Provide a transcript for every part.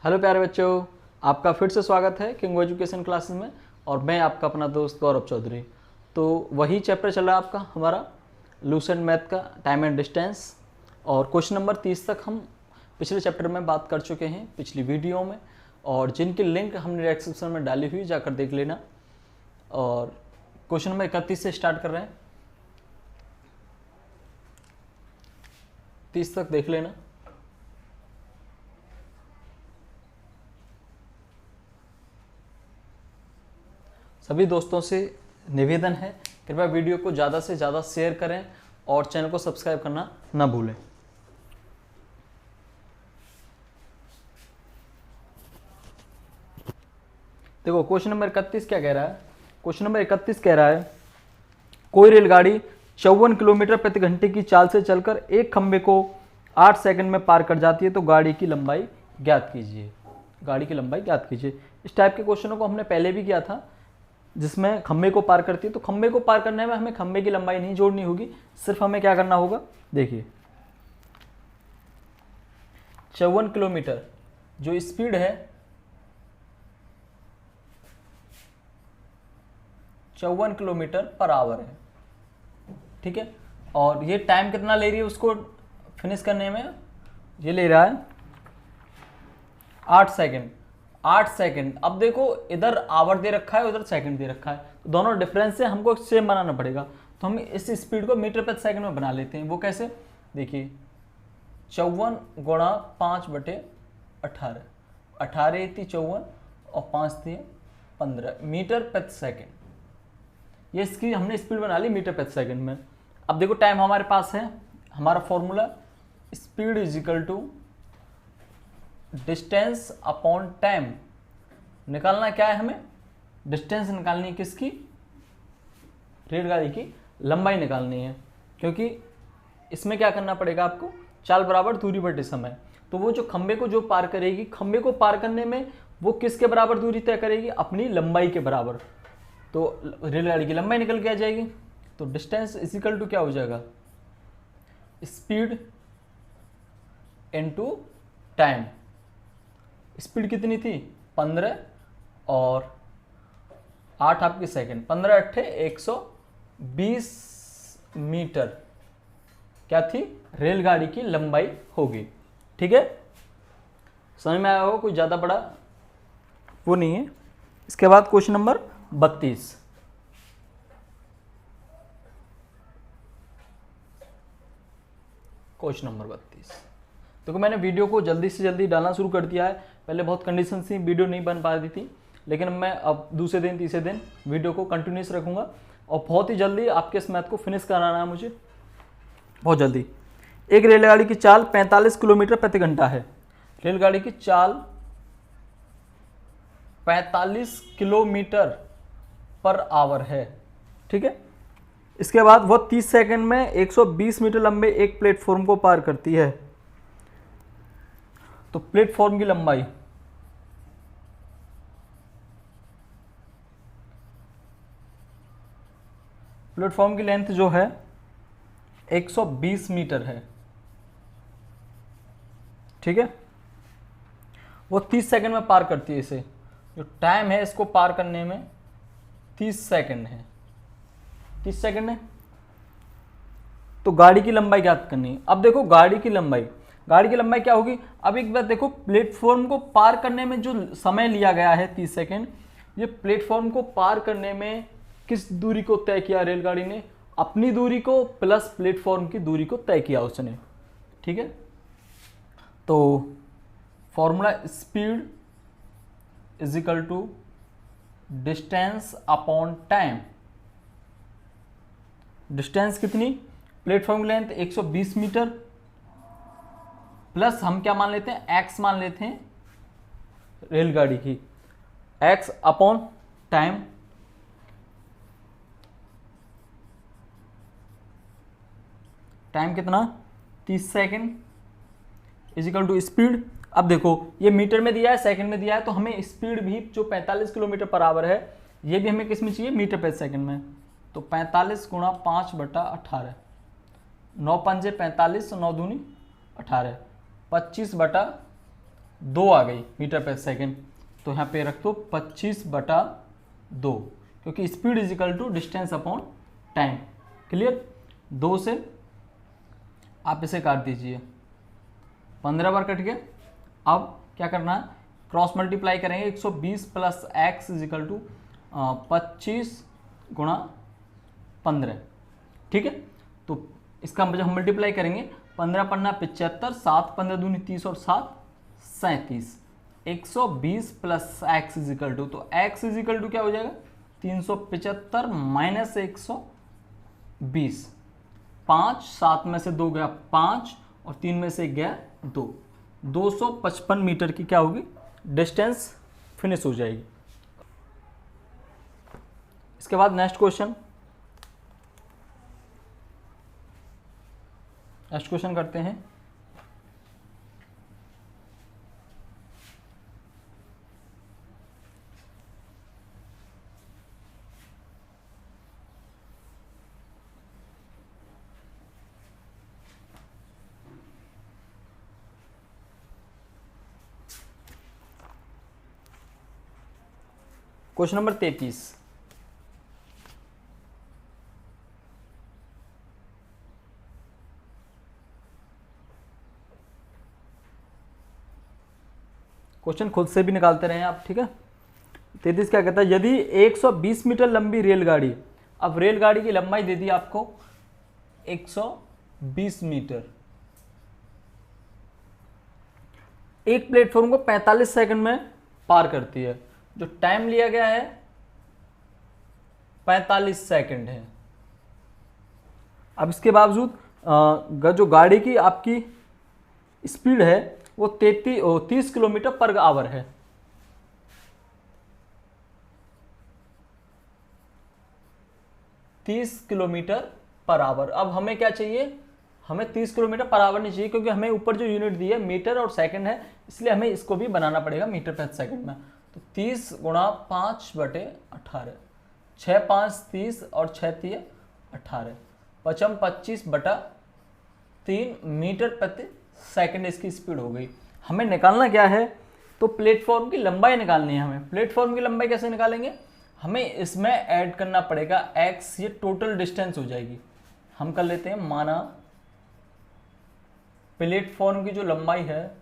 Hello प्यारे बच्चों, आपका फिर से स्वागत है किंग एजुकेशन क्लासेस में। और मैं आपका अपना दोस्त गौरव चौधरी। तो वही चैप्टर चल रहा है आपका हमारा लूसेंट मैथ का टाइम एंड डिस्टेंस। और क्वेश्चन नंबर 30 तक हम पिछले चैप्टर में बात कर चुके हैं पिछली वीडियो में, और जिनकी लिंक हमने डिस्क्रिप्शन में डाली हुई जाकर देख लेना। और क्वेश्चन नंबर 31 से स्टार्ट कर रहे हैं, 30 तक देख लेना। सभी दोस्तों से निवेदन है, कृपया वीडियो को ज़्यादा से ज़्यादा शेयर करें और चैनल को सब्सक्राइब करना ना भूलें। देखो क्वेश्चन नंबर 31 क्या कह रहा है। क्वेश्चन नंबर 31 कह रहा है, कोई रेलगाड़ी 54 किलोमीटर प्रति घंटे की चाल से चलकर एक खंबे को 8 सेकंड में पार कर जाती है, तो गाड़ी की लंबाई ज्ञात कीजिए। गाड़ी की लंबाई ज्ञात कीजिए। इस टाइप के क्वेश्चनों को हमने पहले भी किया था, जिसमें खंबे को पार करती है। तो खंबे को पार करने में हमें खंबे की लंबाई नहीं जोड़नी होगी, सिर्फ हमें क्या करना होगा, देखिए 54 किलोमीटर जो स्पीड है, 54 किलोमीटर पर आवर है, ठीक है। और ये टाइम कितना ले रही है उसको फिनिश करने में, ये ले रहा है 8 सेकंड। 8 सेकंड। अब देखो इधर आवर दे रखा है, उधर सेकंड दे रखा है, तो दोनों डिफरेंस से हमको सेम बनाना पड़ेगा। तो हम इस स्पीड को मीटर प्रति सेकंड में बना लेते हैं। वो कैसे, देखिए 54 गुणा 5/18, 18 थी 54 और 5 थी 15 मीटर प्रति सेकंड। ये इसकी हमने स्पीड बना ली मीटर प्रति सेकंड में। अब देखो टाइम हमारे पास है, हमारा formula speed is equal to distance upon time. निकालना क्या है हमें, डिस्टेंस निकालनी है किसकी, रेलगाड़ी की लंबाई निकालनी है। क्योंकि इसमें क्या करना पड़ेगा आपको, चाल बराबर दूरी बटे समय। तो वो जो खंबे को जो पार करेगी, खंबे को पार करने में वो किसके बराबर दूरी तय करेगी, अपनी लंबाई के बराबर। तो रेलगाड़ी की लंबाई निकल के आ जाएगी। तो डिस्टेंस इज इक्वल टू क्या हो जाएगा, स्पीड इनटू टाइम। स्पीड कितनी थी 15 और 8 आपकी सेकंड, 15 × 120 मीटर क्या थी, रेलगाड़ी की लंबाई होगी। ठीक है, समझ में आया होगा, कोई ज़्यादा बड़ा वो नहीं है। इसके बाद क्वेश्चन नंबर 32। क्वेश्चन नंबर 32 देखो, मैंने वीडियो को जल्दी से जल्दी डालना शुरू कर दिया है। पहले बहुत कंडीशन थी, वीडियो नहीं बन पा रही थी, लेकिन मैं अब दूसरे दिन तीसरे दिन वीडियो को कंटिन्यूस रखूंगा और बहुत ही जल्दी आपके इस मैथ को फिनिश कराना है मुझे, बहुत जल्दी। एक रेलगाड़ी की चाल 45 किलोमीटर प्रति घंटा है। रेलगाड़ी की चाल 45 किलोमीटर पर आवर है, ठीक है। इसके बाद वह 30 सेकंड में 120 मीटर लंबे एक प्लेटफॉर्म को पार करती है। तो प्लेटफॉर्म की लंबाई, प्लेटफॉर्म की लेंथ जो है 120 मीटर है, ठीक है। वो 30 सेकंड में पार करती है इसे। जो टाइम है इसको पार करने में 30 सेकंड है, 30 सेकंड है। तो गाड़ी की लंबाई ज्ञात करनी है। अब देखो गाड़ी की लंबाई क्या होगी। अब एक बात देखो, प्लेटफॉर्म को पार करने में जो समय लिया गया है 30 सेकंड, ये प्लेटफॉर्म को पार करने में किस दूरी को तय किया रेलगाड़ी ने, अपनी दूरी को प्लस प्लेटफॉर्म की दूरी को तय किया उसने, ठीक है। तो formula speed is equal to distance upon time. Distance कितनी, प्लेटफॉर्म लेंथ 120 मीटर प्लस हम क्या मान लेते हैं, x मान लेते हैं रेलगाड़ी की, x अपॉन टाइम। टाइम कितना 30 second is equal to speed. अब देखो ये मीटर में दिया है, सेकंड में दिया है, तो हमें स्पीड भी जो 45 किलोमीटर पर आवर है, ये भी हमें किस में चाहिए, मीटर प्रति सेकंड में। तो 45 गुणा 5/18, 9 पंजे 45, 9 दूनी 18, 25/18 2 आ गई मीटर पर सेकेंड, तो यहाँ पे रख दो 25/2, क्योंकि speed is equal to distance upon time. Clear. 2 से आप इसे काट दीजिए, 15 बार कट गया। अब क्या करना है, क्रॉस मल्टीप्लाई करेंगे, 120 plus x is equal to 25 गुणा 15। ठीक है, तो इसका जब हम मल्टीप्लाई करेंगे, 15 पन्ना 75, 7 15 दूनी 30 और 7 37। 120 plus x is equal to, तो एक्स इज इक्वल टू क्या हो जाएगा, 375 माइनस 120। 5, 7 में से 2 गया 5 और 3 में से 1 गया 2। 255 मीटर की क्या होगी, डिस्टेंस फिनिश हो जाएगी। इसके बाद नेक्स्ट क्वेश्चन करते हैं। Question number 33। क्वेश्चन खुद से भी निकालते रहे आप, ठीक है। 33 क्या कहता है, यदि 120 मीटर लंबी रेलगाड़ी, अब रेलगाड़ी की लंबाई दे दी आपको 120 मीटर, एक प्लेटफॉर्म को 45 सेकंड में पार करती है, जो टाइम लिया गया है 45 सेकंड है। अब इसके बावजूद जो गाड़ी की आपकी स्पीड है वो 30 किलोमीटर पर आवर है। Kilometre per hour. अब हमें क्या चाहिए, हमें 30 किलोमीटर पर आवर नहीं चाहिए, क्योंकि हमें ऊपर जो यूनिट दी है मीटर और सेकंड है, इसलिए हमें इसको भी बनाना पड़ेगा मीटर पर सेकंड में। तो 30 गुणा 5/18, 6 5 30 और 6 3 18, 25/3 मीटर प्रति सेकंड इसकी स्पीड हो गई। हमें निकालना क्या है, तो प्लेटफॉर्म की लंबाई निकालनी है हमें। प्लेटफॉर्म की लंबाई कैसे निकालेंगे, हमें इसमें ऐड करना पड़ेगा x, ये टोटल डिस्टेंस हो जाएगी। हम कर लेते हैं, माना प्लेटफॉर्म की जो लंबाई है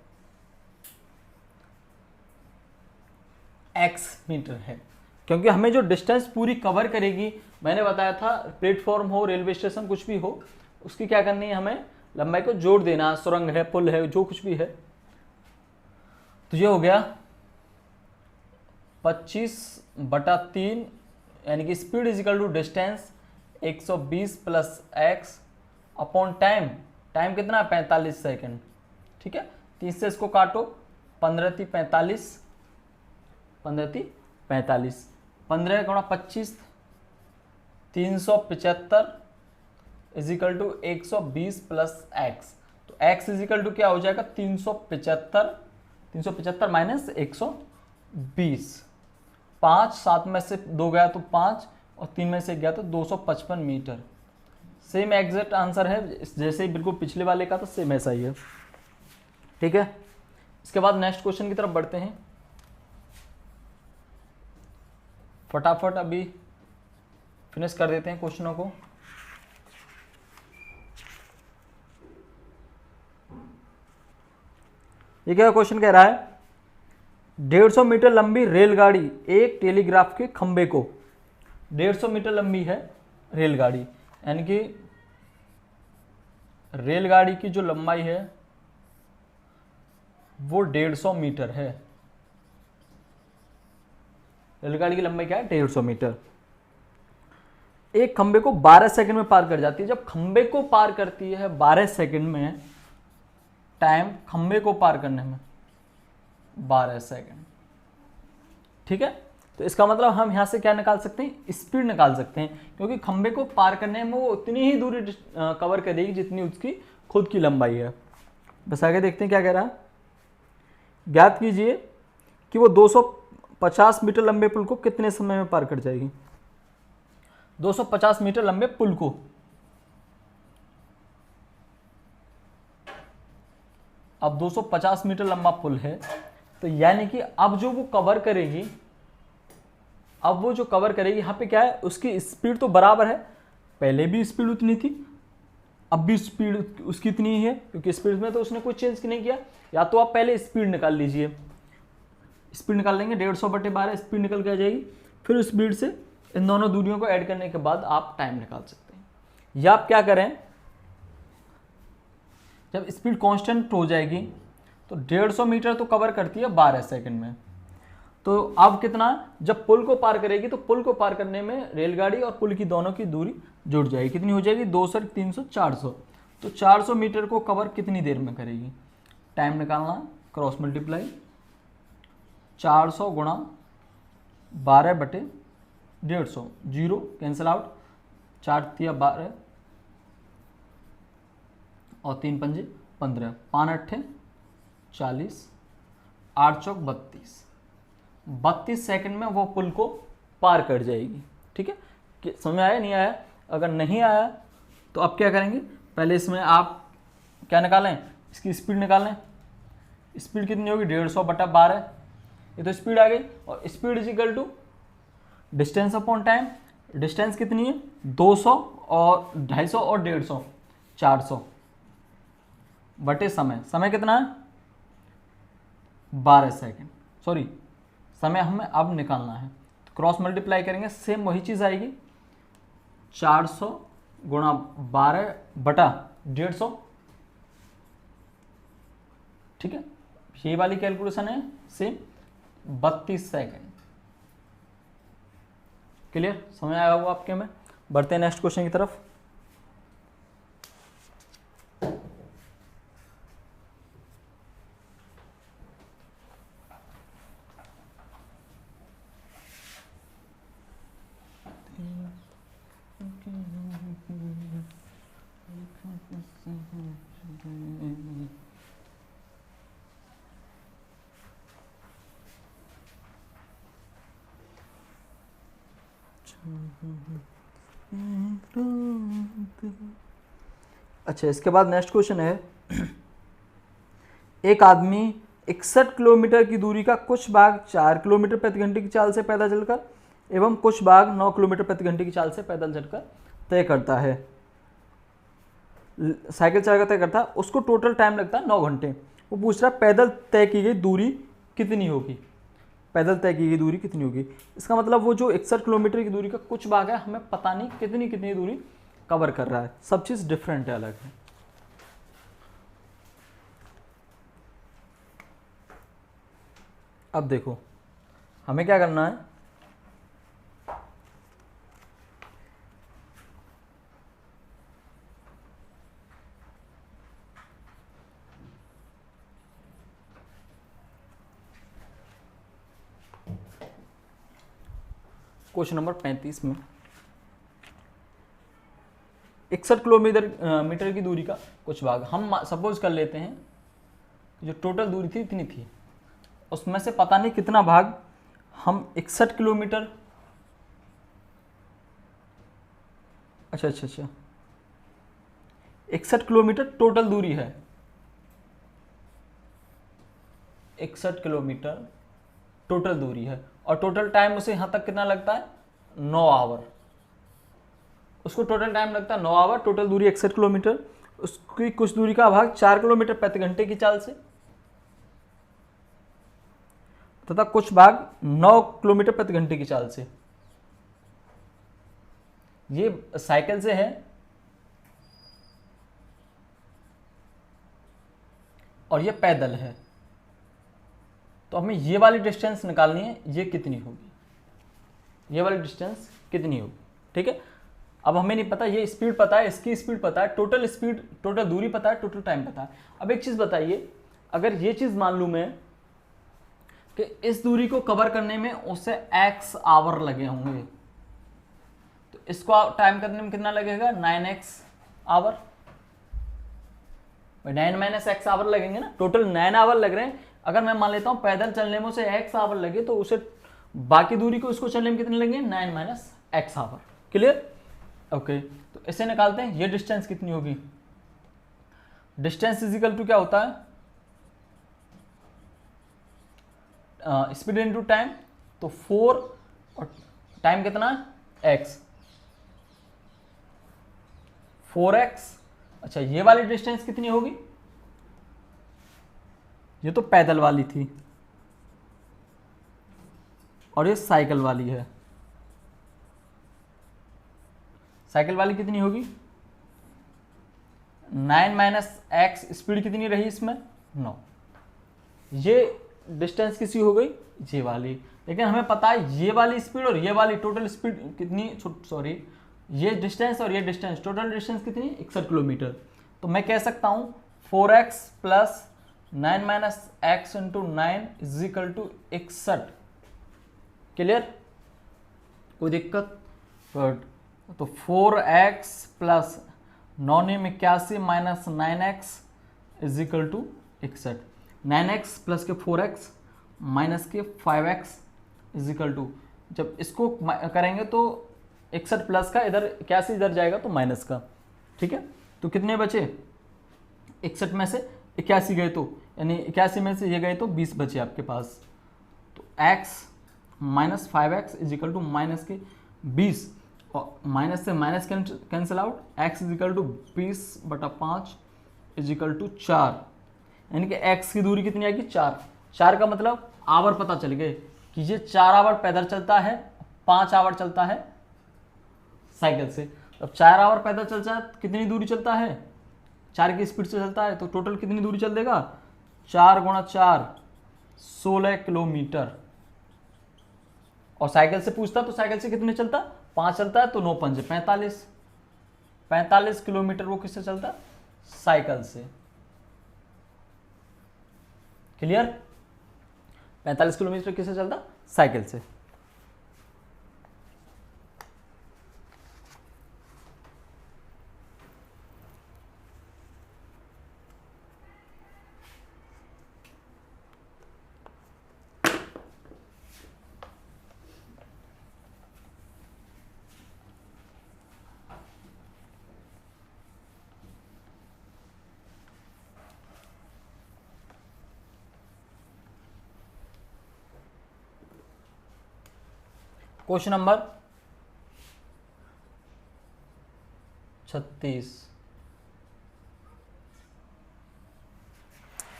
x मीटर है, क्योंकि हमें जो डिस्टेंस पूरी कवर करेगी, मैंने बताया था प्लेटफॉर्म हो, रेलवे स्टेशन, कुछ भी हो, उसकी क्या करनी है, हमें लंबाई को जोड़ देना, सुरंग है, पुल है, जो कुछ भी है। तो ये हो गया 25/3, यानी कि speed is equal to distance 120 plus x upon time. Time कितना है, 45 सेकेंड। ठीक है, 30 से इसको काटो, 15 × 45, 15 गुणा 25, 375 is equal to 120 plus x. तो एक्स इज इक्वल टू क्या हो जाएगा, 375 माइनस 120। 5, 7 में से 2 गया तो 5 और 3 में से गया तो 255 मीटर। सेम एग्जैक्ट आंसर है, जैसे ही बिल्कुल पिछले वाले का, तो सेम ऐसा ही है। ठीक है, इसके बाद नेक्स्ट क्वेश्चन की तरफ बढ़ते हैं। फटाफट अभी फिनिश कर देते हैं क्वेश्चनों को। ये क्या क्वेश्चन कह रहा है, 150 मीटर लंबी रेलगाड़ी एक टेलीग्राफ के खंभे को, 150 मीटर लंबी है रेलगाड़ी, यानी कि रेलगाड़ी की जो लंबाई है वो 150 मीटर है। रेलगाड़ी की लंबाई क्या है, 150 मीटर। एक खंबे को 12 सेकंड में पार कर जाती है। जब खंबे को पार करती है 12 सेकंड में, टाइम खंबे को पार करने में 12 सेकंड। ठीक है, तो इसका मतलब हम यहां से क्या निकाल सकते हैं, स्पीड निकाल सकते हैं, क्योंकि खंबे को पार करने में वो उतनी ही दूरी कवर करेगी जितनी उसकी खुद की लंबाई है। बस आगे देखते हैं क्या कह रहा है। ज्ञात कीजिए कि वो 250 मीटर लंबे पुल को कितने समय में पार कर जाएगी। 250 मीटर लंबे पुल को, अब 250 मीटर लंबा पुल है, तो यानी कि अब जो वो कवर करेगी, यहाँ पे क्या है, उसकी स्पीड तो बराबर है, पहले भी स्पीड उतनी थी, अब भी स्पीड उसकी इतनी ही है, क्योंकि स्पीड में तो उसने कोई चेंज नहीं किया। या तो आप पहले स्पीड निकाल लीजिए, स्पीड निकाल लेंगे 150/12 स्पीड निकल के आ जाएगी, फिर उस स्पीड से इन दोनों दूरियों को ऐड करने के बाद आप टाइम निकाल सकते हैं। या आप क्या करें, जब स्पीड कांस्टेंट हो जाएगी तो 150 मीटर तो कवर करती है 12 सेकंड में, तो अब कितना, जब पुल को पार करेगी तो पुल को पार करने में रेलगाड़ी और पुल की दोनों की दूरी जुड़ जाएगी, कितनी हो जाएगी, 200, 300, 400, तो 400 मीटर को कवर कितनी देर में करेगी। टाइम निकालना, क्रॉस मल्टीप्लाई, 400 गुणा 12/150, जीरो कैंसिल आउट, 4 तिया 12 और 3 पंजे 15, 5 अट्ठे 40, 8 चौक 32 सेकंड में वो पुल को पार कर जाएगी। ठीक है, समझ में आया नहीं आया? अगर नहीं आया तो आप क्या करेंगे, पहले इसमें आप क्या निकालें, इसकी स्पीड निकालें। स्पीड कितनी होगी, 150/12, ये तो स्पीड आ गई, और speed is equal to distance upon time. Distance कितनी है, 200 और 250 और 150, 400 बटे समय कितना है, 12 सेकंड, सॉरी समय हमें अब निकालना है, तो क्रॉस मल्टीप्लाई करेंगे, सेम वही चीज़ आएगी, 400 गुणा 12/150। ठीक है, ये वाली कैलकुलेशन है सेम, 32 सेकंड। क्लियर, समझ आया होगा आपके में। बढ़ते हैं नेक्स्ट क्वेश्चन की तरफ। अच्छा, इसके बाद नेक्स्ट क्वेश्चन है, एक आदमी 61 किलोमीटर की दूरी का कुछ भाग 4 किलोमीटर प्रति घंटे की चाल से पैदल चलकर एवं कुछ भाग 9 किलोमीटर प्रति घंटे की चाल से पैदल चलकर तय करता है, साइकिल चलाकर तय करता है, उसको टोटल टाइम लगता है 9 घंटे। वो पूछ रहा है पैदल तय की गई दूरी कितनी होगी, पैदल तय की गई दूरी कितनी होगी। इसका मतलब वो जो 61 किलोमीटर की दूरी का कुछ भाग है, हमें पता नहीं कितनी दूरी कवर कर रहा है, सब चीज़ डिफरेंट है, अलग है। अब देखो हमें क्या करना है, क्वेश्चन नंबर 35 में 61 किलोमीटर की दूरी का कुछ भाग, हम सपोज कर लेते हैं जो टोटल दूरी थी इतनी थी, उसमें से पता नहीं कितना भाग हम 61 किलोमीटर, अच्छा 61 किलोमीटर टोटल दूरी है, 61 किलोमीटर टोटल दूरी है, और टोटल टाइम उसे यहाँ तक कितना लगता है, 9 आवर। उसको टोटल टाइम लगता है 9 आवर, टोटल दूरी 61 किलोमीटर, उसकी कुछ दूरी का भाग 4 किलोमीटर प्रति घंटे की चाल से तथा कुछ भाग 9 किलोमीटर प्रति घंटे की चाल से। ये साइकिल से है और ये पैदल है, तो हमें ये वाली डिस्टेंस निकालनी है, ये कितनी होगी, ये वाली डिस्टेंस कितनी होगी। ठीक है, अब हमें नहीं पता, ये स्पीड पता है, इसकी स्पीड पता है, टोटल स्पीड, टोटल दूरी पता है, टोटल टाइम पता है। अब एक चीज़ बताइए, अगर ये चीज़ मान लूँ मैं कि इस दूरी को कवर करने में उसे x आवर लगे होंगे, तो इसको टाइम करने में कितना लगेगा, 9x आवर, 9 - x आवर लगेंगे ना, टोटल 9 आवर लग रहे हैं। अगर मैं मान लेता हूँ पैदल चलने में उसे x आवर लगे, तो उसे बाकी दूरी को इसको चलने में कितने लगेंगे, 9 - x आवर। क्लियर, ओके, तो इसे निकालते हैं, ये डिस्टेंस कितनी होगी, डिस्टेंस इज इक्वल टू क्या होता है, स्पीड इनटू टाइम, तो 4 और टाइम कितना है x, 4x। अच्छा ये वाली डिस्टेंस कितनी होगी, ये तो पैदल वाली थी और ये साइकिल वाली है। साइकिल वाली कितनी होगी, 9 माइनस एक्स, स्पीड कितनी रही इसमें 9। ये डिस्टेंस किसी हो गई ये वाली, लेकिन हमें पता है ये वाली स्पीड और ये वाली टोटल स्पीड कितनी, सॉरी ये डिस्टेंस और ये डिस्टेंस टोटल डिस्टेंस कितनी 61 किलोमीटर। तो मैं कह सकता हूँ 4x plus 9 minus x into 9 is equal to 61। Clear, कोई दिक्कत? गुड। तो 4x plus 981 minus 9x is equal to 61। 9x plus के 4x माइनस के 5x इज इक्वल टू, जब इसको करेंगे तो 61 प्लस का इधर 81 इधर जाएगा तो माइनस का। ठीक है, तो कितने बचे, 61 में से 81 गए तो यानी 81 में से ये गए तो 20 बचे आपके पास। तो x minus 5x is equal to minus के 20 और माइनस से minus cancel out, x is equal to 20/5 is equal to 4, यानी कि x की दूरी कितनी आएगी 4। 4 का मतलब आवर पता चल गए कि ये 4 आवर पैदल चलता है, 5 आवर चलता है साइकिल से। अब 4 आवर पैदल चलता है कितनी दूरी चलता है, 4 की स्पीड से चलता है, तो टोटल कितनी दूरी चल देगा 4 गुणा 4 16 किलोमीटर। और साइकिल से पूछता तो साइकिल से कितने चलता, 5 चलता है, तो 9 पंजे 45 किलोमीटर वो किससे चलता, साइकिल से। क्लियर, 45 किलोमीटर किससे चलता, साइकिल से। Question number 36।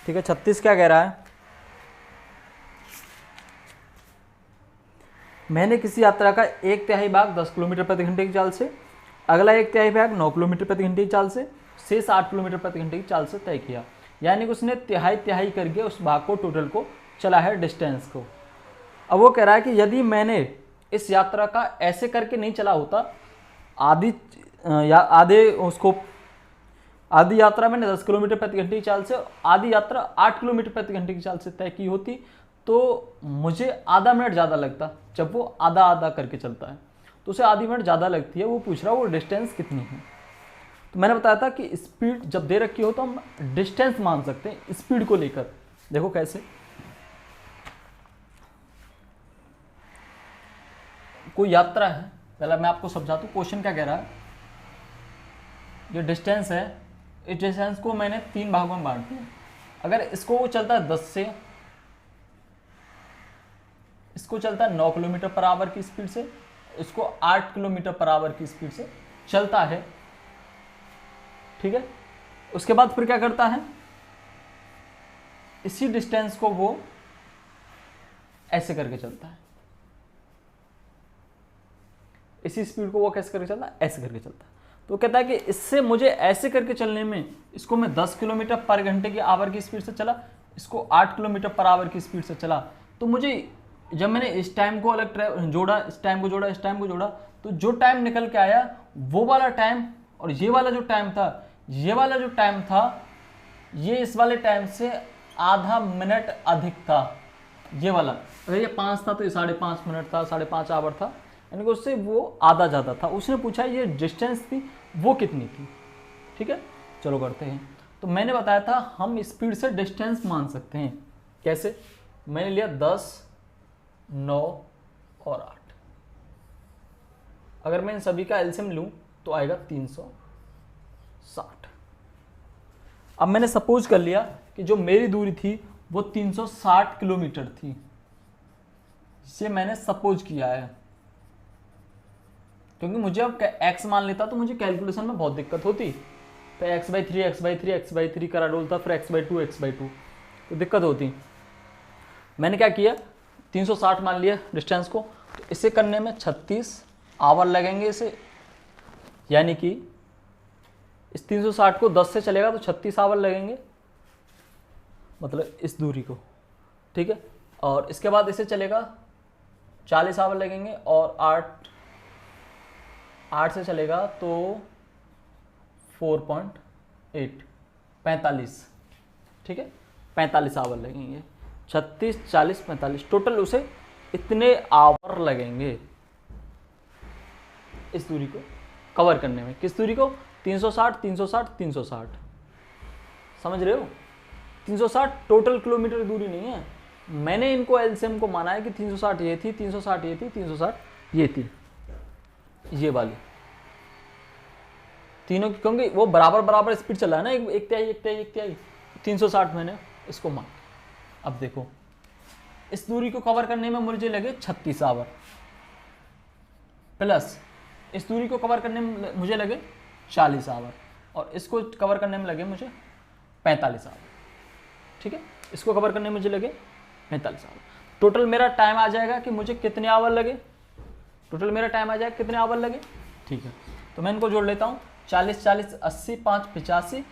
ठीक है, 36 क्या कह रहा है, मैंने किसी यात्रा का 1/3 भाग 10 किलोमीटर प्रति घंटे की चाल से, अगला 1/3 भाग 9 किलोमीटर प्रति घंटे की चाल से, शेष 8 किलोमीटर प्रति घंटे की चाल से तय किया। यानी कि उसने तिहाई करके उस भाग को टोटल को चला है, डिस्टेंस को। अब वो कह रहा है कि यदि मैंने इस यात्रा का ऐसे करके नहीं चला होता, आधी यात्रा मैंने 10 किलोमीटर प्रति घंटे की चाल से, आधी यात्रा 8 किलोमीटर प्रति घंटे की चाल से तय की होती, तो मुझे आधा मिनट ज़्यादा लगता। जब वो आधा करके चलता है तो उसे आधी मिनट ज़्यादा लगती है। वो पूछ रहा है वो डिस्टेंस कितनी है। तो मैंने बताया था कि स्पीड जब दे रखी हो तो हम डिस्टेंस मान सकते हैं स्पीड को लेकर। देखो कैसे, कोई यात्रा है, पहला मैं आपको समझाता हूँ क्वेश्चन क्या कह रहा है। ये डिस्टेंस है, इस डिस्टेंस को मैंने 3 भागों में बांट दिया। अगर इसको वो चलता है 10 से, इसको चलता है 9 किलोमीटर पर आवर की स्पीड से, इसको 8 किलोमीटर पर आवर की स्पीड से चलता है। ठीक है, उसके बाद फिर क्या करता है, इसी डिस्टेंस को वो ऐसे करके चलता है, इसी स्पीड को वो कैसे करके चलता है, ऐसे करके चलता है। तो कहता है कि इससे मुझे ऐसे करके चलने में, इसको मैं 10 किलोमीटर पर घंटे की आवर की स्पीड से चला, इसको 8 किलोमीटर पर आवर की स्पीड से चला, तो मुझे जब मैंने इस टाइम को अलग जोड़ा, इस टाइम को जोड़ा, इस टाइम को जोड़ा, तो जो टाइम निकल के आया वो वाला टाइम और ये वाला जो टाइम था, ये वाला जो टाइम था ये इस वाले टाइम से आधा मिनट अधिक था। ये वाला अगर ये 5 था तो ये 5.5 मिनट था, 5.5 आवर था, यानी कि उससे वो आधा ज़्यादा था। उसने पूछा ये डिस्टेंस थी वो कितनी थी। ठीक है, चलो करते हैं। तो मैंने बताया था हम स्पीड से डिस्टेंस मान सकते हैं। कैसे, मैंने लिया 10, 9 और 8। अगर मैं इन सभी का एलसीएम लूँ तो आएगा 360। अब मैंने सपोज कर लिया कि जो मेरी दूरी थी वो 360 किलोमीटर थी। ये मैंने सपोज किया है, क्योंकि मुझे अब x मान लेता तो मुझे कैलकुलेशन में बहुत दिक्कत होती। तो x/3 x/3 x/3 करा डोलता, फिर x/2 x/2, तो दिक्कत होती। मैंने क्या किया, 360 मान लिया डिस्टेंस को। तो इसे करने में 36 आवर लगेंगे इसे, यानी कि इस 360 को 10 से चलेगा तो 36 आवर लगेंगे, मतलब इस दूरी को, ठीक है। और इसके बाद इसे चलेगा 40 आवर लगेंगे, और 8 से चलेगा तो 4.8 45, ठीक है, 45 आवर लगेंगे। 36 40 45 टोटल उसे इतने आवर लगेंगे इस दूरी को कवर करने में। किस दूरी को? 360 360 360, समझ रहे हो? 360 टोटल किलोमीटर दूरी नहीं है, मैंने इनको एलसीएम को माना है कि 360 ये थी, 360 ये थी, 360 ये थी, ये वाली तीनों की, क्योंकि वो बराबर बराबर स्पीड चला है ना, एक तिहाई एक तिहाई एक तिहाई, 360 मैंने इसको मान। अब देखो इस दूरी को कवर करने में मुझे लगे 36 आवर, प्लस इस दूरी को कवर करने में मुझे लगे 40 आवर, और इसको कवर करने में लगे मुझे 45 आवर, ठीक है। इसको कवर करने में मुझे लगे 45 आवर। टोटल मेरा टाइम आ जाएगा कि मुझे कितने आवर लगे, टोटल मेरा टाइम आ जाएगा कितने आवर लगे, ठीक है। तो मैं इनको जोड़ लेता हूँ, 40 40 80 5 85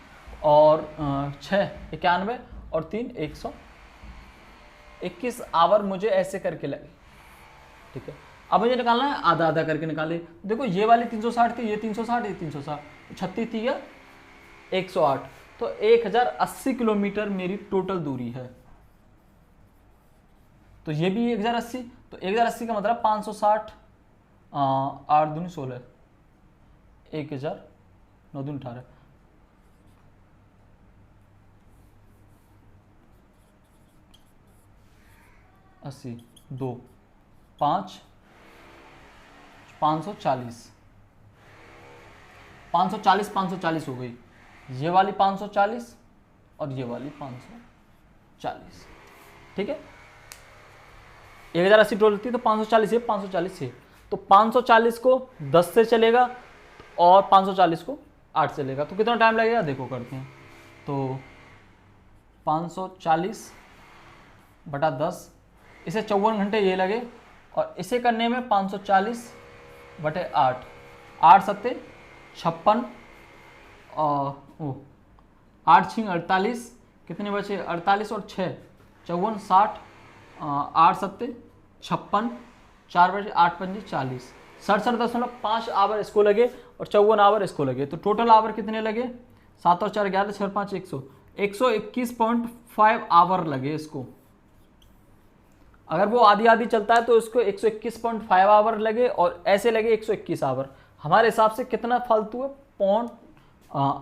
और 6 91 और 3 121 आवर मुझे ऐसे करके लगे, ठीक है। अब मुझे निकालना है आधा आधा करके निकाले। देखो ये वाली 360 थी, ये 360 ये 360, 36 थी या 108, तो 1080 किलोमीटर मेरी टोटल दूरी है। तो ये भी 1080, तो 1080 का मतलब 560 8 दूनी 16 1000 9 दूनी 18 80 2 5 540 540 हो गई, ये वाली 540 और ये वाली 540, ठीक है। 1080 टोटल थी तो 540 है, 540 है, तो 540 को 10 से चलेगा और 540 को 8 से चलेगा, तो कितना टाइम लगेगा देखो करते हैं। तो 540 बटा 10, इसे 54 घंटे ये लगे, और इसे करने में 540 बटे 8 8 सत्ते 56 और 8 छिंग 48, कितने बचे 48 और 6 54 60 8 सत्ते 56 4 बजे 8 पंजे 40 67.5 आवर इसको लगे और 54 आवर इसको लगे, तो टोटल आवर कितने लगे 7 और 4 11 6 और 5 121.5 आवर लगे इसको। अगर वो आधी आधी चलता है तो इसको 121.5 आवर लगे, और ऐसे लगे 121 आवर। हमारे हिसाब से कितना फालतू है,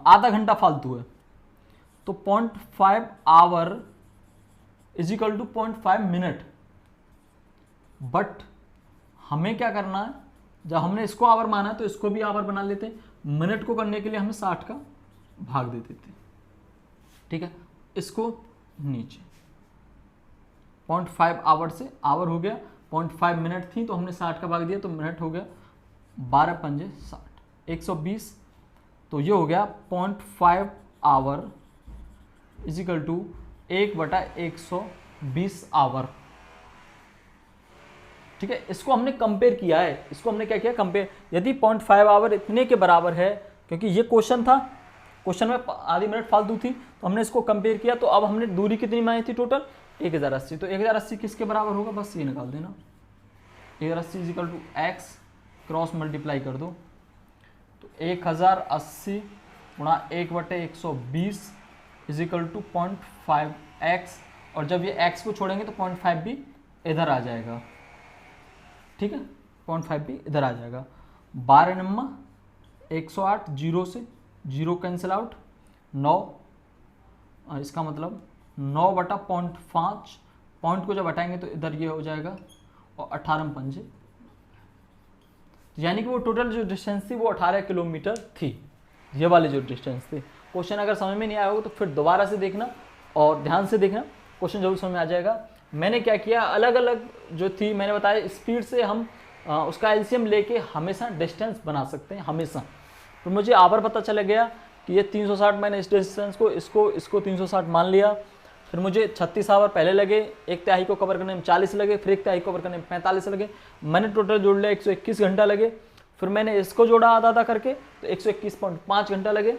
आधा घंटा फालतू है, तो 0.5 hour is equal to 0.5 minute. But हमें क्या करना है, जब हमने इसको आवर माना तो इसको भी आवर बना लेते, मिनट को करने के लिए हमें 60 का भाग दे देते, ठीक है। इसको नीचे 0.5 आवर से आवर हो गया, 0.5 मिनट थी तो हमने 60 का भाग दिया तो मिनट हो गया 12 पंजे 60 120, तो ये हो गया 0.5 आवर इजिकल टू 1/120 आवर, ठीक है। इसको हमने कंपेयर किया है, इसको हमने क्या किया कंपेयर। यदि 0.5 आवर इतने के बराबर है, क्योंकि ये क्वेश्चन था, क्वेश्चन में आधी मिनट फालतू थी, तो हमने इसको कंपेयर किया, तो अब हमने दूरी कितनी मानी थी टोटल 1080, तो 1080 किसके बराबर होगा, बस ये निकाल देना, 1080 is equal to x cross multiply कर दो, तो 1080 गुणा 1/120 इजिकल टू 0.5 एक्स, और जब ये एक्स को छोड़ेंगे तो 0.5 भी इधर आ जाएगा, ठीक है, 0.5 भी इधर आ जाएगा। 12 नम्मा 108, 0 से 0 कैंसिल आउट, 9, इसका मतलब 9/0.5, पॉइंट को जब हटाएंगे तो इधर ये हो जाएगा, और 18 पंजे, यानी कि वो टोटल जो डिस्टेंस थी वो 18 किलोमीटर थी, ये वाली जो डिस्टेंस थी। क्वेश्चन अगर समझ में नहीं आया होगा तो फिर दोबारा से देखना और ध्यान से देखना, क्वेश्चन जरूर समझ में आ जाएगा। मैंने क्या किया, अलग अलग जो थी मैंने बताया स्पीड से हम उसका एलसीएम लेके हमेशा डिस्टेंस बना सकते हैं हमेशा। तो मुझे आवर पता चला गया कि ये 360, मैंने इस डिस्टेंस को इसको 360 मान लिया। फिर मुझे 36 आवर पहले लगे, एक तिहाई को कवर करने में 40 लगे, फिर एक तिहाई को कवर करने में 45 लगे, मैंने टोटल जोड़ लिया 121 घंटा लगे। फिर मैंने इसको जोड़ा आधा आधा करके तो 121.5 घंटा लगे।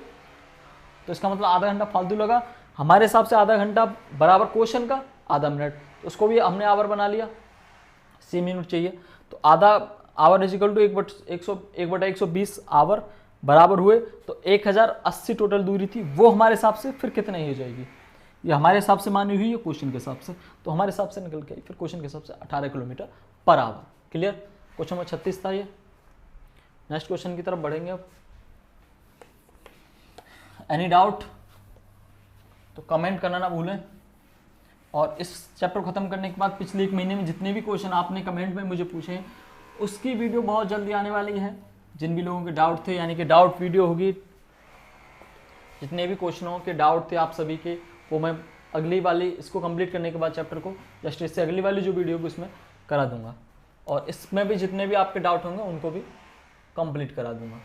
तो इसका मतलब आधा घंटा फालतू लगा। हमारे हिसाब से आधा घंटा बराबर क्वेश्चन का आधा मिनट, तो उसको भी हमने आवर बना लिया, 6 मिनट चाहिए। तो आधा आवर इजिकल टू 1/120 आवर बराबर हुए। तो 1080 टोटल दूरी थी, वो हमारे हिसाब से फिर कितने हो जाएगी, ये हमारे हिसाब से मानी हुई है क्वेश्चन के हिसाब से, तो हमारे हिसाब से निकल के आई फिर क्वेश्चन के हिसाब से 18 kilometre per hour. Clear? Question number 36 था ये। नेक्स्ट क्वेश्चन की तरफ बढ़ेंगे अब। एनी डाउट तो कमेंट करना ना भूलें। और इस चैप्टर खत्म करने के बाद पिछले 1 महीने में जितने भी क्वेश्चन आपने कमेंट में मुझे पूछे हैं उसकी वीडियो बहुत जल्दी आने वाली है। जिन भी लोगों के डाउट थे, यानी कि डाउट वीडियो होगी, जितने भी क्वेश्चनों के डाउट थे आप सभी के, वो मैं अगली वाली इसको कंप्लीट करने के बाद चैप्टर को जस्ट इससे अगली वाली जो वीडियो होगी उसमें करा दूंगा। और इसमें भी जितने भी आपके डाउट होंगे उनको भी कंप्लीट करा दूंगा।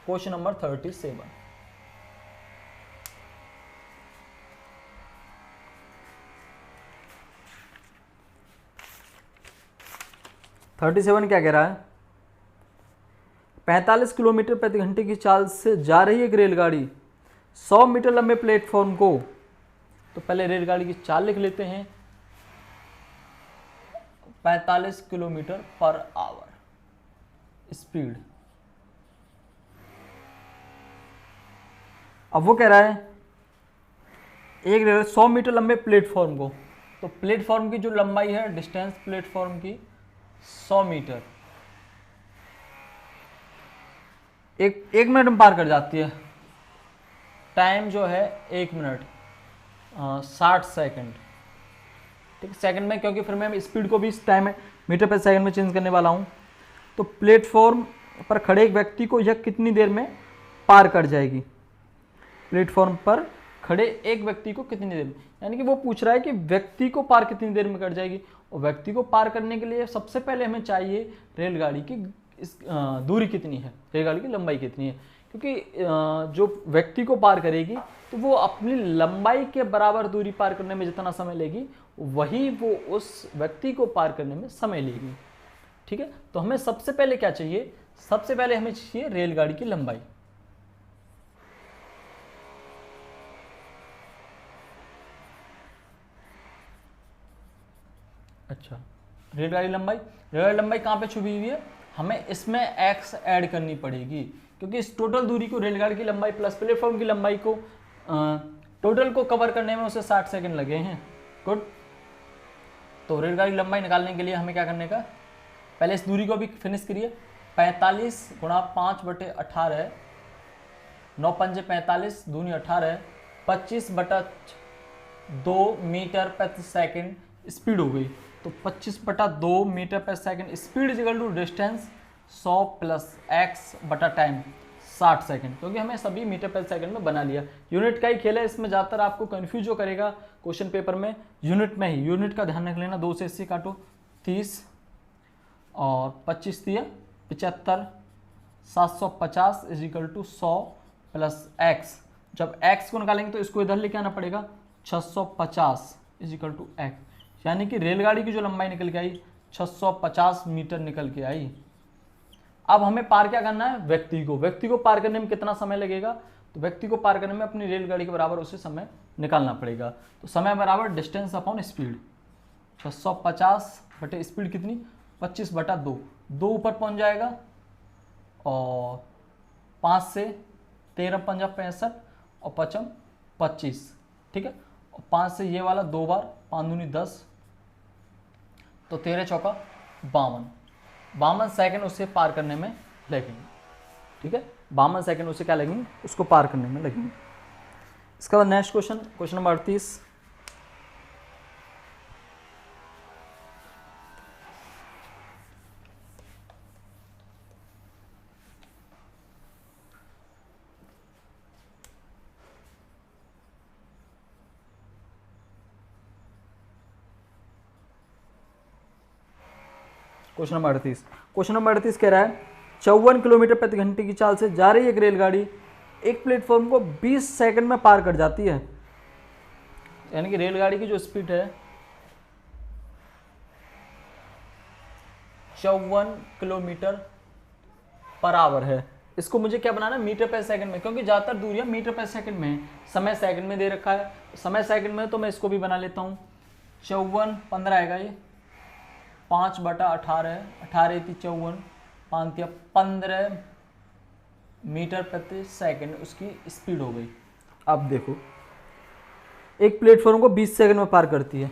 Question number 37। क्या कह रहा है? 45 किलोमीटर प्रति घंटे की चाल से जा रही एक रेलगाड़ी 100 मीटर लंबे प्लेटफॉर्म को, तो पहले रेलगाड़ी की चाल लिख लेते हैं, 45 किलोमीटर पर आवर स्पीड। अब वो कह रहा है एक 100 मीटर लंबे प्लेटफॉर्म को, तो प्लेटफॉर्म की जो लंबाई है, डिस्टेंस प्लेटफॉर्म की 100 मीटर, एक मिनट में पार कर जाती है। टाइम जो है 1 मिनट 60 सेकंड। ठीक, सेकंड में, क्योंकि फिर मैं स्पीड को भी इस टाइम में मीटर पर सेकंड में चेंज करने वाला हूँ। तो प्लेटफॉर्म पर खड़े एक व्यक्ति को यह कितनी देर में पार कर जाएगी? प्लेटफॉर्म पर खड़े एक व्यक्ति को कितनी देर में, यानी कि वो पूछ रहा है कि व्यक्ति को पार कितनी देर में कर जाएगी। और व्यक्ति को पार करने के लिए सबसे पहले हमें चाहिए रेलगाड़ी की दूरी कितनी है, रेलगाड़ी की लंबाई कितनी है। क्योंकि जो व्यक्ति को पार करेगी तो वो अपनी लंबाई के बराबर दूरी पार करने में जितना समय लेगी वही वो उस व्यक्ति को पार करने में समय लेगी। ठीक है, तो हमें सबसे पहले क्या चाहिए? सबसे पहले हमें चाहिए रेलगाड़ी की लंबाई। अच्छा, रेलगाड़ी लंबाई कहाँ पे छुपी हुई है? हमें इसमें x ऐड करनी पड़ेगी, क्योंकि इस टोटल दूरी को, रेलगाड़ी की लंबाई प्लस प्लेटफॉर्म की लंबाई को, टोटल को कवर करने में उसे 60 सेकंड लगे हैं। गुड। तो रेलगाड़ी लंबाई निकालने के लिए हमें क्या करने का, पहले इस दूरी को भी फिनिश करिए। 45 गुणा 5/18, 9 पंजे 45, दूनी 18, 25/2 मीटर प्रति सेकंड स्पीड हो गई। तो 25/2 मीटर पर second speed is equal to distance 100 plus x बटा टाइम 60 सेकंड, क्योंकि हमें सभी मीटर पर सेकंड में बना लिया। यूनिट का ही खेल है, इसमें ज़्यादातर आपको कंफ्यूज जो करेगा क्वेश्चन पेपर में यूनिट में ही, यूनिट का ध्यान रख लेना। 2 से 80 काटो 30 और 25 दिया 75, 750 इजिकल टू 100 प्लस एक्स। जब एक्स को निकालेंगे तो इसको इधर लेके आना पड़ेगा, 650 इजिकल टू एक्स, यानी कि रेलगाड़ी की जो लंबाई निकल के आई 650 मीटर निकल के आई। अब हमें पार क्या करना है? व्यक्ति को पार करने में कितना समय लगेगा? तो व्यक्ति को पार करने में अपनी रेलगाड़ी के बराबर उसे समय निकालना पड़ेगा। तो समय बराबर डिस्टेंस अपॉन स्पीड, 650 बटे स्पीड कितनी, 25/2, 2 ऊपर पहुंच जाएगा और 5 से 13 पंजा 65 और 55 25। ठीक है, और 5 से ये वाला 2 बार, 5 दूनी 10, तो 13 चौका 52 सेकंड उसे पार करने में लगेंगे। ठीक है, 52 सेकंड उसे क्या लगेंगे? उसको पार करने में लगेंगे। इसका बाद next question number 38। Question number 38। Question number 38 कह रहा है 54 किलोमीटर प्रति घंटे की चाल से जा रही एक रेलगाड़ी एक प्लेटफॉर्म को 20 सेकंड में पार कर जाती है। यानी कि रेलगाड़ी की जो स्पीड है 54 किलोमीटर पर आवर है। इसको मुझे क्या बनाना है, मीटर पर सेकंड में, क्योंकि ज़्यादातर दूरियां मीटर पर सेकंड में है, समय सेकंड में दे रखा है। समय सेकंड में तो मैं इसको भी बना लेता हूँ। 54 15 आएगा, ये 5/18 है, 18 थी 54, 5 या 15 मीटर प्रति सेकंड उसकी स्पीड हो गई। अब देखो एक प्लेटफॉर्म को 20 सेकंड में पार करती है।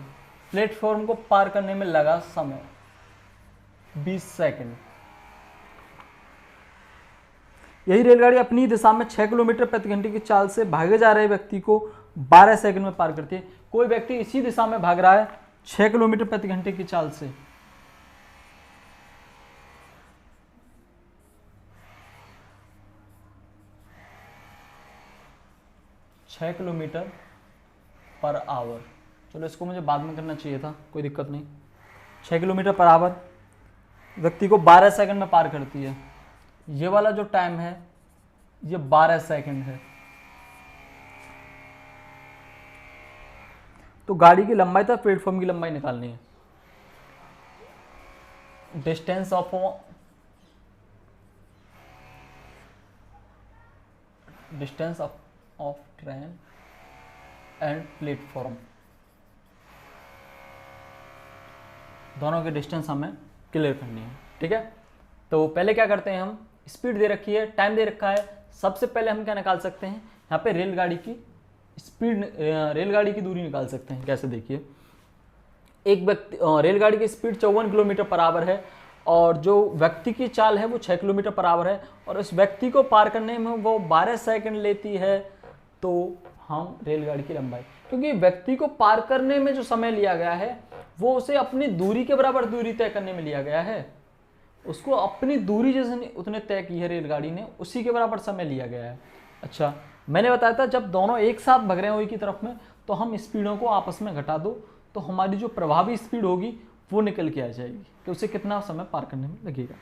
प्लेटफॉर्म को पार करने में लगा समय 20 सेकंड। यही रेलगाड़ी अपनी दिशा में 6 किलोमीटर प्रति घंटे की चाल से भागे जा रहे व्यक्ति को 12 सेकंड में पार करती है। कोई व्यक्ति इसी दिशा में भाग रहा है 6 किलोमीटर प्रति घंटे की चाल से, छः किलोमीटर पर आवर। चलो इसको मुझे बाद में करना चाहिए था, कोई दिक्कत नहीं। 6 किलोमीटर पर आवर व्यक्ति को 12 सेकंड में पार करती है। ये वाला जो टाइम है ये 12 सेकंड है। तो गाड़ी की लंबाई था प्लेटफॉर्म की लंबाई निकालनी है। Distance of train and platform, दोनों की डिस्टेंस हमें क्लियर करनी है। ठीक है, तो पहले क्या करते हैं, हम स्पीड दे रखी है, टाइम दे रखा है। सबसे पहले हम क्या निकाल सकते हैं, यहाँ पे रेलगाड़ी की स्पीड, रेलगाड़ी की दूरी निकाल सकते हैं। कैसे, देखिए एक व्यक्ति, रेलगाड़ी की स्पीड 54 किलोमीटर पर आवर है और जो व्यक्ति की चाल है वो 6 किलोमीटर पर आवर है और उस व्यक्ति को पार करने में वो 12 सेकंड लेती है। तो हम रेलगाड़ी की लंबाई, क्योंकि व्यक्ति को पार करने में जो समय लिया गया है वो उसे अपनी दूरी के बराबर दूरी तय करने में लिया गया है। उसको अपनी दूरी जैसे उतने तय की है रेलगाड़ी ने, उसी के बराबर समय लिया गया है। अच्छा, मैंने बताया था जब दोनों एक साथ भग रहे हैं एक ही तरफ में तो हम स्पीडों को आपस में घटा दो तो हमारी जो प्रभावी स्पीड होगी वो निकल के आ जाएगी कि उसे कितना समय पार करने में लगेगा।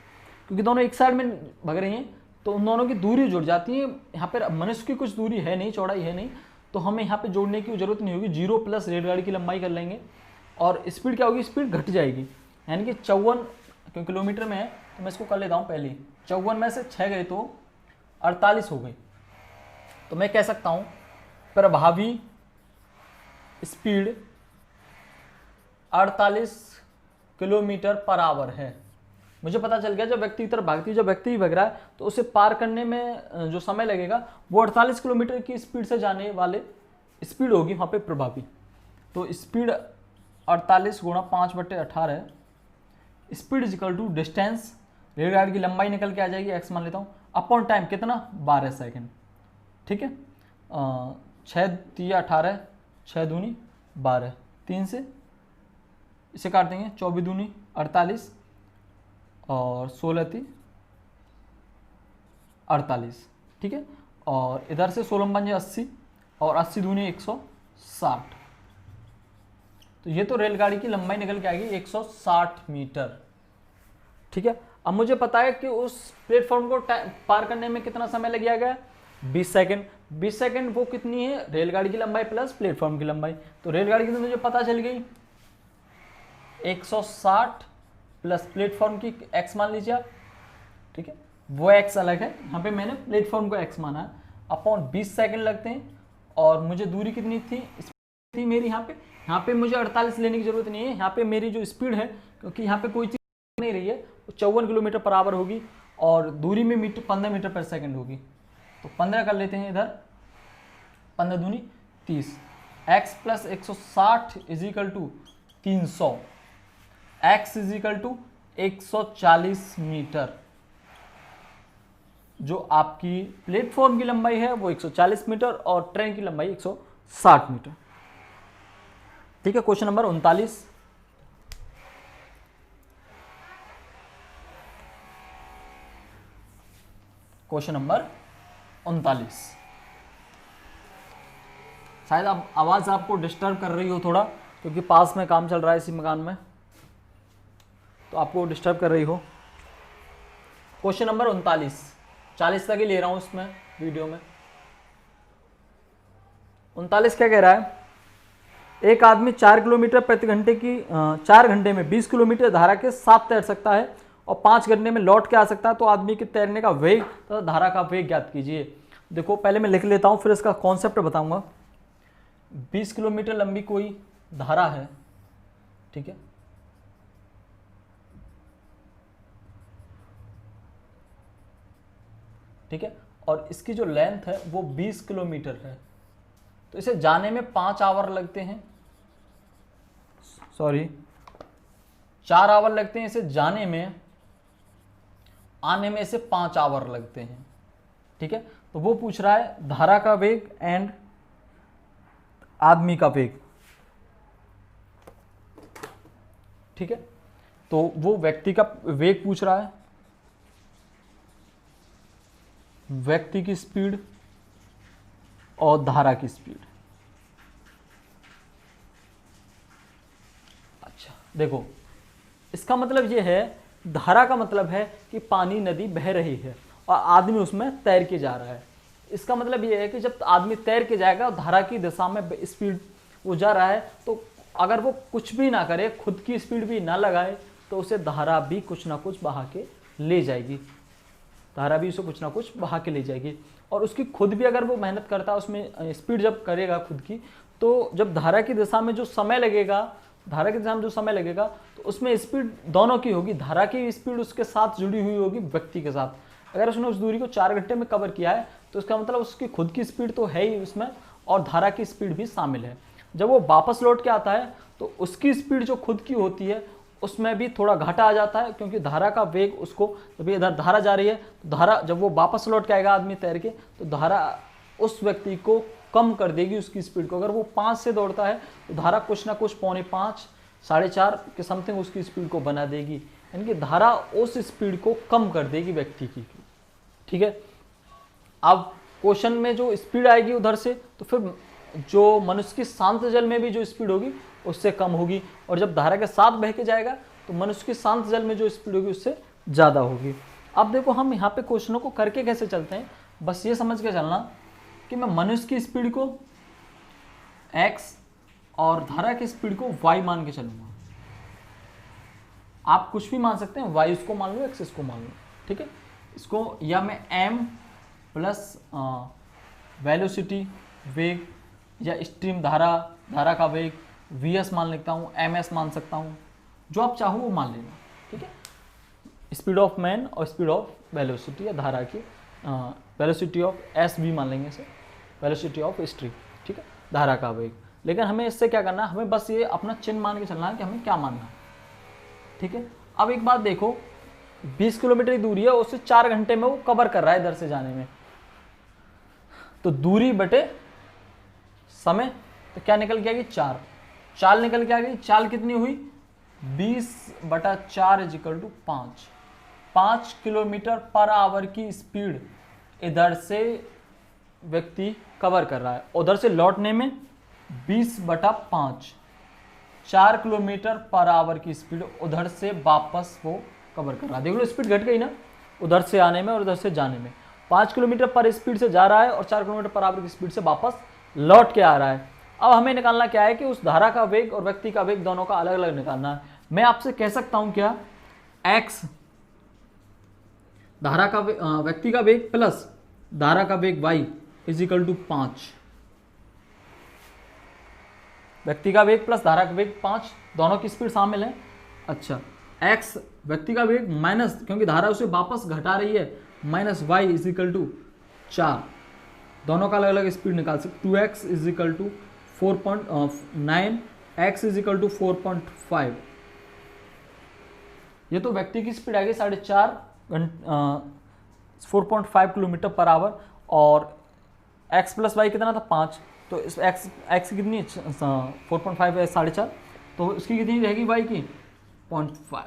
क्योंकि दोनों एक साइड में भग रही हैं तो उन दोनों की दूरी जुड़ जाती है। यहाँ पर मनुष्य की कुछ दूरी है नहीं, चौड़ाई है नहीं, तो हमें यहाँ पे जोड़ने की जरूरत नहीं होगी। 0 प्लस रेलगाड़ी की लंबाई कर लेंगे और स्पीड क्या होगी, स्पीड घट जाएगी। यानी कि 54 किलोमीटर में है तो मैं इसको कर लेता हूँ पहले। 54 में से 6 गए तो 48 हो गई। तो मैं कह सकता हूँ प्रभावी स्पीड 48 किलोमीटर पर आवर है। मुझे पता चल गया जब व्यक्ति की तरफ भागती है, जब व्यक्ति ही भग रहा है तो उसे पार करने में जो समय लगेगा वो 48 किलोमीटर की स्पीड से जाने वाले स्पीड होगी वहाँ पे प्रभावी। तो स्पीड 48 गुणा 5/18 है। Speed is equal to distance, रेलगाड़ी की लंबाई निकल के आ जाएगी, एक्स मान लेता हूँ, अपॉन टाइम कितना 12 सेकंड। ठीक है, 6 तिया 18, 6 दूनी 12, 3 से इसे काट देंगे, 24 दूनी 48 और 16 ती 48। ठीक है, और इधर से 16 बन जाए 80 और 80 दूनी 160। तो ये तो रेलगाड़ी की लंबाई निकल के आएगी 160 मीटर। ठीक है, अब मुझे पता है कि उस प्लेटफॉर्म को पार करने में कितना समय लग गया, 20 सेकंड। 20 सेकंड वो कितनी है, रेलगाड़ी की लंबाई प्लस प्लेटफॉर्म की लंबाई। तो रेलगाड़ी की तो मुझे पता चल गई 160 प्लस प्लेटफॉर्म की एक्स मान लीजिए आप। ठीक है, वो एक्स अलग है, यहाँ पे मैंने प्लेटफॉर्म को एक्स माना है, अपॉन 20 सेकंड लगते हैं। और मुझे दूरी कितनी थी मेरी, यहाँ पे मुझे 48 लेने की जरूरत नहीं है। यहाँ पे मेरी जो स्पीड है, क्योंकि यहाँ पे कोई चीज नहीं रही है, वो 54 किलोमीटर पर आवर होगी और दूरी में 15 मीटर पर सेकंड होगी। तो 15 कर लेते हैं इधर, 15 दूनी 30। X plus 160 is equal to 300, x is equal to 140 metre. जो आपकी प्लेटफॉर्म की लंबाई है वो 140 मीटर और ट्रेन की लंबाई 160 मीटर। ठीक है, क्वेश्चन नंबर 39। Question number 39। शायद अब आवाज आपको डिस्टर्ब कर रही हो थोड़ा, क्योंकि पास में काम चल रहा है इसी मकान में। तो आपको डिस्टर्ब कर रही हो। क्वेश्चन नंबर 39, 40 तक ही ले रहा हूं इसमें वीडियो में। 39 क्या कह रहा है, एक आदमी 4 किलोमीटर प्रति घंटे की 4 घंटे में 20 किलोमीटर धारा के साथ तैर सकता है और 5 घंटे में लौट के आ सकता है, तो आदमी के तैरने का वेग तथा धारा का वेग ज्ञात कीजिए। देखो पहले मैं लिख लेता हूं, फिर इसका कॉन्सेप्ट बताऊंगा। 20 किलोमीटर लंबी कोई धारा है, ठीक है, ठीक है, और इसकी जो लेंथ है वो 20 किलोमीटर है, तो इसे जाने में 5 आवर लगते हैं, सॉरी 4 आवर लगते हैं इसे जाने में, आने में इसे 5 आवर लगते हैं, ठीक है। तो वो पूछ रहा है धारा का वेग एंड आदमी का वेग, ठीक है। तो वो व्यक्ति का वेग पूछ रहा है, व्यक्ति की स्पीड और धारा की स्पीड। अच्छा देखो, इसका मतलब ये है, धारा का मतलब है कि पानी नदी बह रही है और आदमी उसमें तैर के जा रहा है। इसका मतलब ये है कि जब आदमी तैर के जाएगा और धारा की दिशा में स्पीड वो जा रहा है, तो अगर वो कुछ भी ना करे, खुद की स्पीड भी ना लगाए, तो उसे धारा भी कुछ ना कुछ बहा के ले जाएगी, धारा भी उसे कुछ ना कुछ बहा के ले जाएगी। और उसकी खुद भी अगर वो मेहनत करता है, उसमें स्पीड जब करेगा खुद की, तो जब धारा की दिशा में जो समय लगेगा, धारा की दिशा में जो समय लगेगा, तो उसमें स्पीड दोनों की होगी, धारा की स्पीड उसके साथ जुड़ी हुई होगी व्यक्ति के साथ। अगर उसने उस दूरी को 4 घंटे में कवर किया है, तो इसका मतलब उसकी खुद की स्पीड तो है ही उसमें, और धारा की स्पीड भी शामिल है। जब वो वापस लौट के आता है, तो उसकी स्पीड जो खुद की होती है उसमें भी थोड़ा घाटा आ जाता है, क्योंकि धारा का वेग उसको, जब इधर धारा जा रही है, तो धारा जब वो वापस लौट के आएगा आदमी तैर के, तो धारा उस व्यक्ति को कम कर देगी उसकी स्पीड को। अगर वो 5 से दौड़ता है, तो धारा कुछ ना कुछ 4.5 4.5 के समथिंग उसकी स्पीड को बना देगी, यानी कि धारा उस स्पीड को कम कर देगी व्यक्ति की, ठीक है। अब क्वेश्चन में जो स्पीड आएगी उधर से, तो फिर जो मनुष्य की शांत जल में भी जो स्पीड होगी उससे कम होगी, और जब धारा के साथ बह के जाएगा, तो मनुष्य की शांत जल में जो स्पीड होगी उससे ज़्यादा होगी। अब देखो हम यहाँ पे क्वेश्चनों को करके कैसे चलते हैं, बस ये समझ के चलना कि मैं मनुष्य की स्पीड को x और धारा की स्पीड को y मान के चलूँगा। आप कुछ भी मान सकते हैं, y इसको मान लो, x इसको मान लो, ठीक है। इसको या मैं m प्लस वेलोसिटी वेग, या स्ट्रीम धारा, धारा का वेग vs मान लेता हूँ, ms मान सकता हूँ, जो आप चाहो वो मान लेना, ठीक है। स्पीड ऑफ मैन और स्पीड ऑफ वेलोसिटी या धारा की वेलोसिटी ऑफ s भी मान लेंगे इसे, वेलोसिटी ऑफ स्ट्रीम, ठीक है, धारा का वेग। लेकिन हमें इससे क्या करना है, हमें बस ये अपना चिन्ह मान के चलना है कि हमें क्या मानना है, ठीक है। अब एक बात देखो, 20 किलोमीटर की दूरी है, उससे 4 घंटे में वो कवर कर रहा है इधर से जाने में, तो दूरी बटे समय, तो क्या निकल के आएगी 4, चाल निकल के आ गई। चाल कितनी हुई 20/4 = 5, 5 किलोमीटर पर आवर की स्पीड इधर से व्यक्ति कवर कर रहा है, उधर से लौटने में 20/5, 4 किलोमीटर पर आवर की स्पीड उधर से वापस वो कवर कर रहा है। देख लो स्पीड घट गई ना, उधर से आने में और उधर से जाने में। 5 किलोमीटर पर स्पीड से जा रहा है और 4 किलोमीटर पर आवर की स्पीड से वापस लौट के आ रहा है। अब हमें निकालना क्या है कि उस धारा का वेग और व्यक्ति का वेग दोनों का अलग अलग निकालना है। मैं आपसे कह सकता हूं क्या, x धारा का व्यक्ति का वेग प्लस धारा का वेग y = 5, व्यक्ति का वेग प्लस धारा का वेग 5, दोनों की स्पीड शामिल है। अच्छा, x व्यक्ति का वेग माइनस, क्योंकि धारा उसे वापस घटा रही है, -y = 4, दोनों का अलग अलग स्पीड निकाल सकते। 2x = 4.9, x = 4.5। ये तो व्यक्ति की स्पीड आ गई 4.5 किलोमीटर पर आवर, और x प्लस वाई कितना था 5, तो इस x कितनी 4.5 है 4.5, तो इसकी कितनी रहेगी y की 0.5,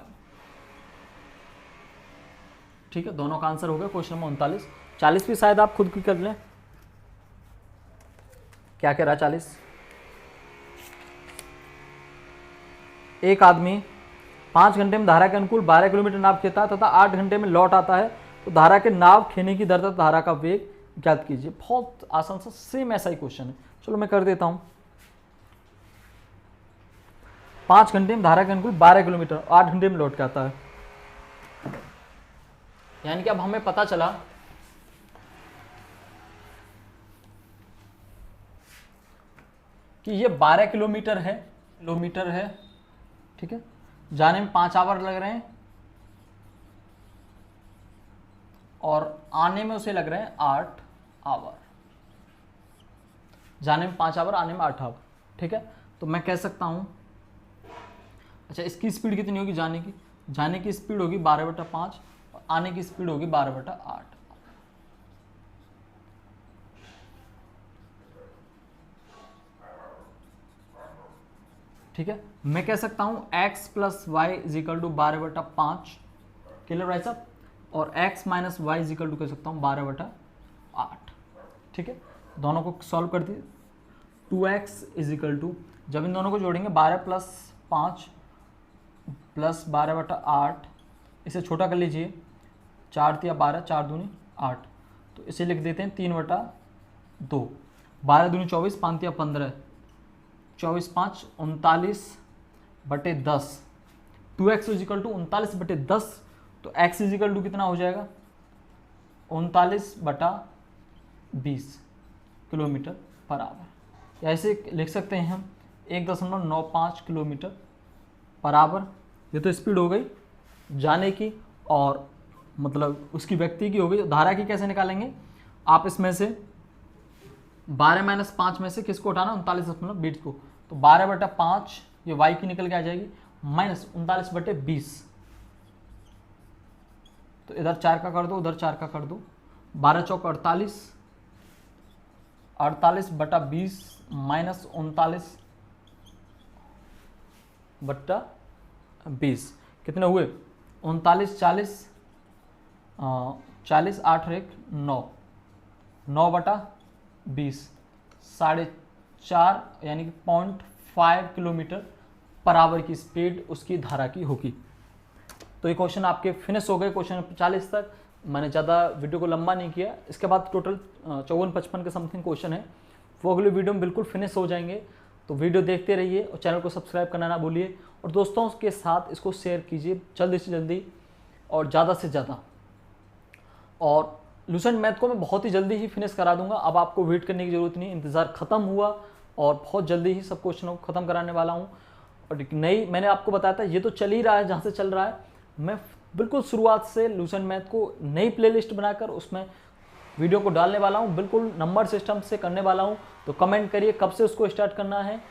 ठीक है। दोनों का आंसर हो गया क्वेश्चन नंबर 39। 40 भी शायद आप खुद की कर लें, क्या कह रहा है 40। एक आदमी 5 घंटे में धारा के अनुकूल 12 किलोमीटर नाव खेता है तथा 8 घंटे में लौट आता है तो धारा के नाव खेने की दर तथा धारा का वेग ज्ञात कीजिए। बहुत आसान सा सेम ऐसा ही क्वेश्चन है। चलो मैं कर देता हूं। 5 घंटे में धारा के अनुकूल 12 किलोमीटर, 8 घंटे में लौट के आता है। यानी कि अब हमें पता चला कि ये 12 किलोमीटर है, ठीक है। जाने में 5 आवर लग रहे हैं और आने में उसे लग रहे हैं 8 आवर। जाने में 5 आवर, आने में 8 आवर, ठीक है। तो मैं कह सकता हूं, अच्छा इसकी स्पीड कितनी होगी जाने की? जाने की स्पीड होगी 12/5 और आने की स्पीड होगी 12/8। ठीक है। मैं कह सकता हूं x plus y is equal to 12/5 clear भाई साहब, और x minus y is equal to कह सकता हूं 12/8। ठीक है, दोनों को सॉल्व कर दिए। 2x इज इक्वल टू, जब इन दोनों को जोड़ेंगे 12 प्लस 5 प्लस 12/8, इसे छोटा कर लीजिए, 4 तिया 12, 4 दूनी 8, तो इसे लिख देते हैं 3/2। 12 दूनी 24, 5 तिया 15, 24 5 39/10। 2x इज इक्वल टू 39/10, तो x इज इक्वल टू कितना हो जाएगा? 39/20 किलोमीटर पर आवर। या ऐसे लिख सकते हैं हम 1.95 किलोमीटर पर आवर। ये तो स्पीड हो गई जाने की और मतलब उसकी व्यक्ति की हो गई। धारा की कैसे निकालेंगे? आप इसमें से 12 माइनस 5 में से किसको उठाना? 39.20 को, तो 12/5 ये y की निकल के आ जाएगी, माइनस 39/20, तो इधर 4 का कर दो, उधर 4 का कर दो, 12 चौक 48, 48/20 माइनस 39/20 कितने हुए? 39 40 40 8 और 1 9, 9/20 4.5 यानी कि 0.5 किलोमीटर पर आवर की स्पीड उसकी धारा की होगी। तो ये क्वेश्चन आपके फिनिश हो गए, क्वेश्चन 40 तक। मैंने ज़्यादा वीडियो को लंबा नहीं किया। इसके बाद टोटल 54-55 के समथिंग क्वेश्चन है, वो अगले वीडियो में बिल्कुल फिनिश हो जाएंगे। तो वीडियो देखते रहिए और चैनल को सब्सक्राइब करना ना भूलिए और दोस्तों के साथ इसको शेयर कीजिए जल्दी से जल्दी और ज़्यादा से ज़्यादा। और लूसेंट मैथ को मैं बहुत ही जल्दी ही फिनिश करा दूंगा, अब आपको वेट करने की ज़रूरत नहीं, इंतज़ार ख़त्म हुआ और बहुत जल्दी ही सब क्वेश्चनों को ख़त्म कराने वाला हूँ। और नई मैंने आपको बताया था, ये तो चल ही रहा है जहाँ से चल रहा है। मैं बिल्कुल शुरुआत से लूसेंट मैथ को नई प्लेलिस्ट बनाकर उसमें वीडियो को डालने वाला हूँ, बिल्कुल नंबर सिस्टम से करने वाला हूँ। तो कमेंट करिए कब से उसको स्टार्ट करना है।